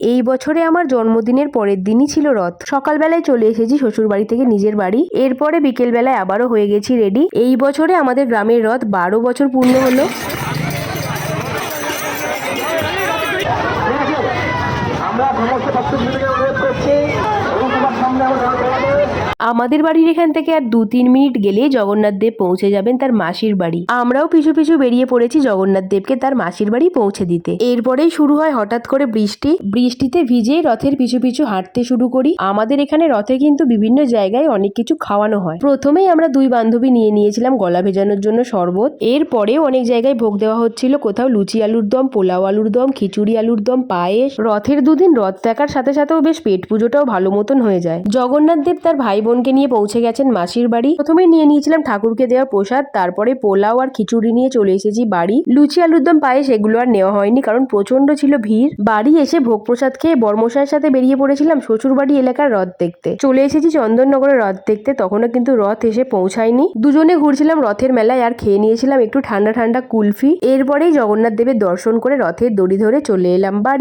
এই বছরে আমার জন্মদিনের পরের দিনই ছিল রথ। সকালবেলায় চলে এসেছি শ্বশুর বাড়ি থেকে নিজের বাড়ি, এরপরে বিকেল বেলায় আবারও হয়ে গেছি রেডি। এই বছরে আমাদের গ্রামের রথ 12 বছর পূর্ণ হলো। আমাদের বাড়ির এখান থেকে আর 2-3 মিনিট গেলে জগন্নাথ দেব পৌঁছে যাবেন তার মাসির বাড়ি। আমরাও পিছু পিছু বেরিয়ে পড়েছি জগন্নাথ দেবকে তার মাসির বাড়ি পৌঁছে দিতে। এরপরেই শুরু হয় হঠাৎ করে বৃষ্টি। বৃষ্টিতে ভিজে রথের পিছু পিছু হাঁটতে শুরু করি। আমাদের এখানে রথে কিন্তু বিভিন্ন জায়গায় অনেক কিছু খাওয়ানো হয়। প্রথমেই আমরা 2 বান্ধবী নিয়ে নিয়েছিলাম গলা ভেজানোর জন্য শরবত। এরপরেও অনেক জায়গায় ভোগ দেওয়া হচ্ছিল, কোথাও লুচি আলুর দম, পোলাও আলুর দম, খিচুড়ি আলুর দম, পায়েস। রথের দুদিন রথ দেখার সাথে সাথেও বেশ পেট পুজোটাও ভালো মতন হয়ে যায়। জগন্নাথ দেব তার ভাই বোনকে নিয়ে পৌঁছে গেছেন মাসির বাড়ি। প্রথমে নিয়ে নিয়েছিলাম ঠাকুরকে দেওয়ার প্রসাদ, তারপরে পোলাও আর খিচুড়ি নিয়ে চলে এসেছি বাড়ি। লুচি আলুর দম, পায়েস এগুলো আর নেওয়া হয়নি, কারণ প্রচন্ড ছিল ভিড়। বাড়ি এসে ভোগ প্রসাদ খেয়ে বর্মশাইয়ের সাথে বেরিয়ে পড়েছিলাম শ্বশুর বাড়ি এলাকার রথ দেখতে। চলে এসেছি চন্দননগরের রথ দেখতে, তখনও কিন্তু রথ এসে পৌঁছায়নি। দুজনে ঘুরছিলাম রথের মেলায় আর খেয়ে নিয়েছিলাম একটু ঠান্ডা ঠান্ডা কুলফি। এরপরেই জগন্নাথ দেবের দর্শন করে রথের দড়ি ধরে চলে এলাম বাড়ি।